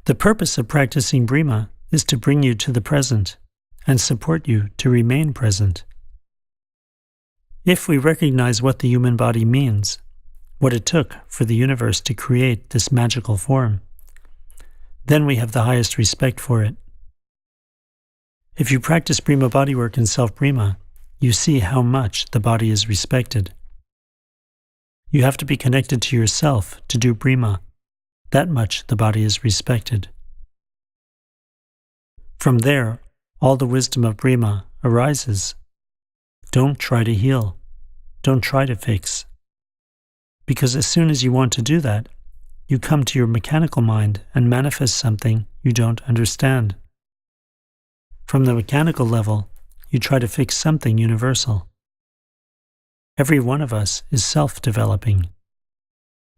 The purpose of practicing Breema is to bring you to the present and support you to remain present. If we recognize what the human body means, what it took for the universe to create this magical form, then we have the highest respect for it. If you practice Breema bodywork in self-Breema, you see how much the body is respected. You have to be connected to yourself to do Breema. That much the body is respected. From there, all the wisdom of Breema arises. Don't try to heal. Don't try to fix. Because as soon as you want to do that, you come to your mechanical mind and manifest something you don't understand. From the mechanical level, you try to fix something universal. Every one of us is self-developing.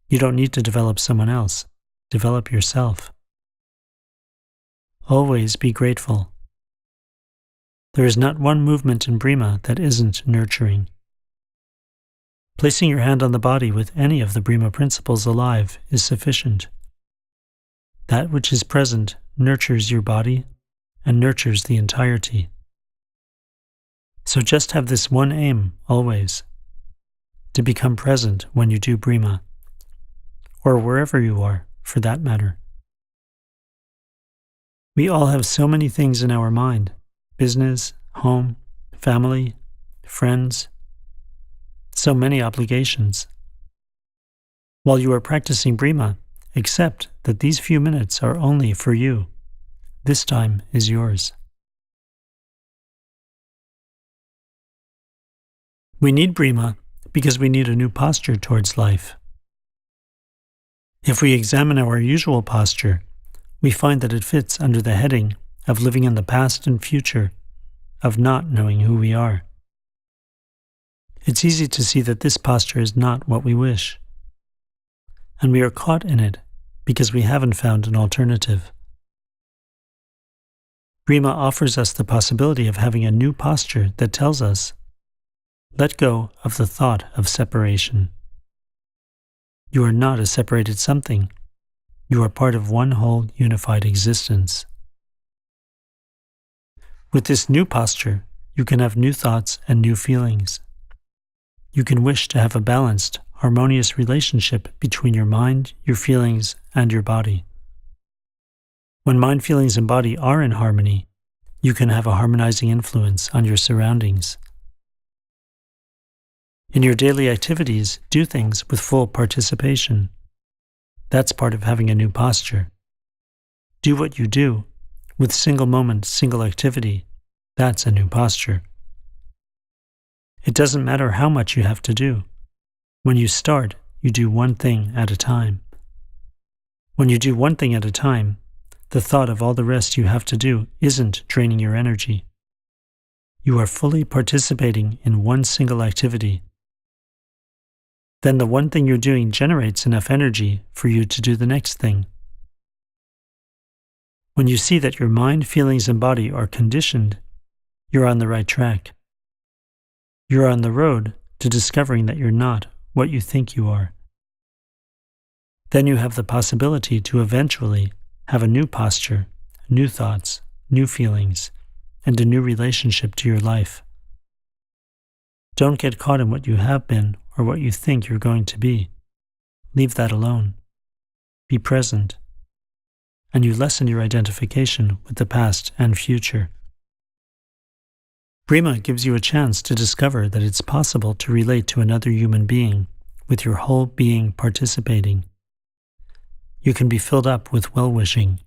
You don't need to develop someone else. Develop yourself. Always be grateful. There is not one movement in Breema that isn't nurturing. Placing your hand on the body with any of the Breema principles alive is sufficient. That which is present nurtures your body and nurtures the entirety. So just have this one aim always, to become present when you do Breema, or wherever you are, for that matter. We all have so many things in our mind: business, home, family, friends, so many obligations. While you are practicing Breema, accept that these few minutes are only for you. This time is yours. We need Breema because we need a new posture towards life. If we examine our usual posture, we find that it fits under the heading of living in the past and future, of not knowing who we are. It's easy to see that this posture is not what we wish, and we are caught in it because we haven't found an alternative. Breema offers us the possibility of having a new posture that tells us, let go of the thought of separation. You are not a separated something. You are part of one whole unified existence. With this new posture, you can have new thoughts and new feelings. You can wish to have a balanced, harmonious relationship between your mind, your feelings, and your body. When mind, feelings, and body are in harmony, you can have a harmonizing influence on your surroundings. In your daily activities, do things with full participation. That's part of having a new posture. Do what you do with single moment, single activity. That's a new posture. It doesn't matter how much you have to do. When you start, you do one thing at a time. When you do one thing at a time, the thought of all the rest you have to do isn't draining your energy. You are fully participating in one single activity. Then the one thing you're doing generates enough energy for you to do the next thing. When you see that your mind, feelings, and body are conditioned, you're on the right track. You're on the road to discovering that you're not what you think you are. Then you have the possibility to eventually have a new posture, new thoughts, new feelings, and a new relationship to your life. Don't get caught in what you have been or what you think you're going to be. Leave that alone. Be present. And you lessen your identification with the past and future. Breema gives you a chance to discover that it's possible to relate to another human being with your whole being participating. You can be filled up with well-wishing.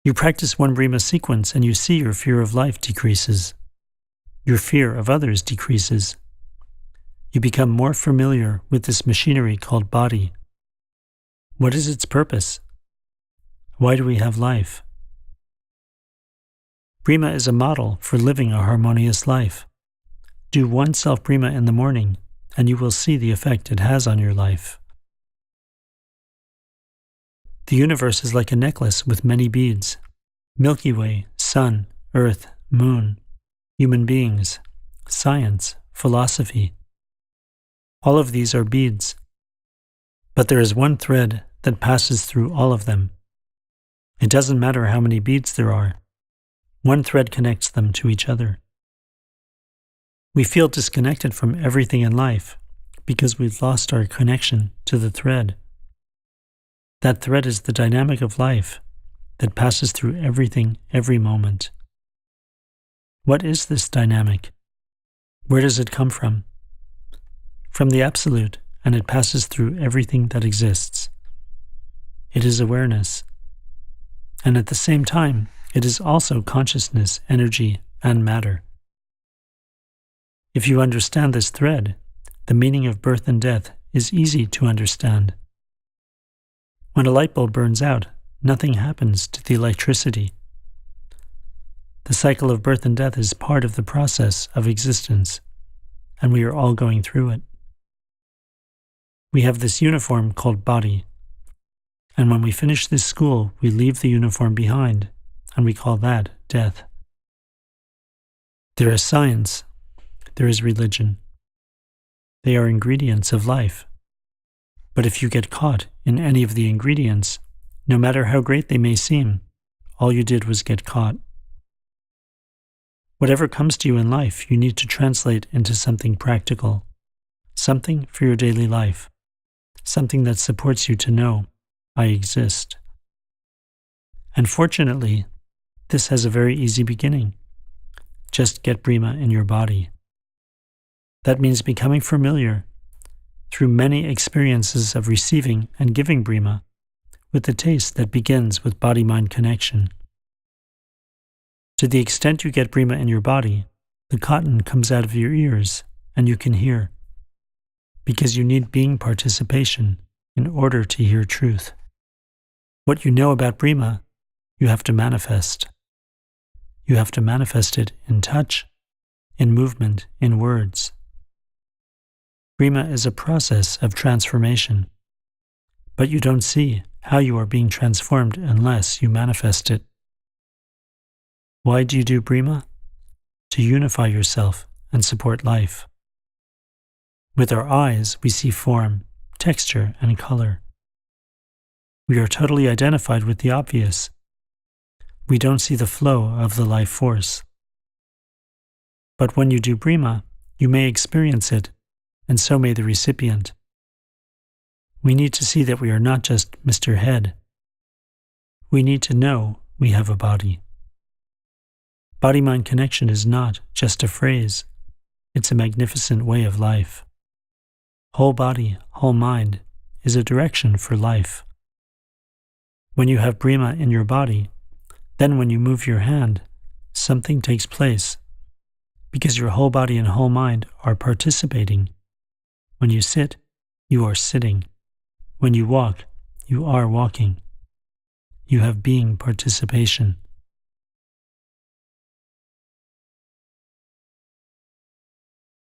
You practice one Breema sequence and you see your fear of life decreases. Your fear of others decreases. You become more familiar with this machinery called body. What is its purpose? Why do we have life? Breema is a model for living a harmonious life. Do one self-Breema in the morning, and you will see the effect it has on your life. The universe is like a necklace with many beads. Milky Way, sun, earth, moon, human beings, science, philosophy. All of these are beads. But there is one thread that passes through all of them, It doesn't matter how many beads there are. One thread connects them to each other. We feel disconnected from everything in life because we've lost our connection to the thread. That thread is the dynamic of life that passes through everything every moment. What is this dynamic? Where does it come from? From the Absolute, and it passes through everything that exists. It is awareness. And at the same time, it is also consciousness, energy, and matter. If you understand this thread, the meaning of birth and death is easy to understand. When a light bulb burns out, nothing happens to the electricity. The cycle of birth and death is part of the process of existence, and we are all going through it. We have this uniform called body, and when we finish this school, we leave the uniform behind, and we call that death. There is science. There is religion. They are ingredients of life. But if you get caught in any of the ingredients, no matter how great they may seem, all you did was get caught. Whatever comes to you in life, you need to translate into something practical, something for your daily life, something that supports you to know, I exist. And fortunately, this has a very easy beginning. Just get Breema in your body. That means becoming familiar, through many experiences of receiving and giving Breema, with the taste that begins with body-mind connection. To the extent you get Breema in your body, the cotton comes out of your ears and you can hear, because you need being participation in order to hear truth. What you know about Breema, you have to manifest. You have to manifest it in touch, in movement, in words. Breema is a process of transformation, but you don't see how you are being transformed unless you manifest it. Why do you do Breema? To unify yourself and support life. With our eyes, we see form, texture, and color. We are totally identified with the obvious. We don't see the flow of the life force. But when you do Breema, you may experience it, and so may the recipient. We need to see that we are not just Mr. Head. We need to know we have a body. Body-mind connection is not just a phrase. It's a magnificent way of life. Whole body, whole mind is a direction for life. When you have Breema in your body, then when you move your hand, something takes place, because your whole body and whole mind are participating. When you sit, you are sitting. When you walk, you are walking. You have being participation.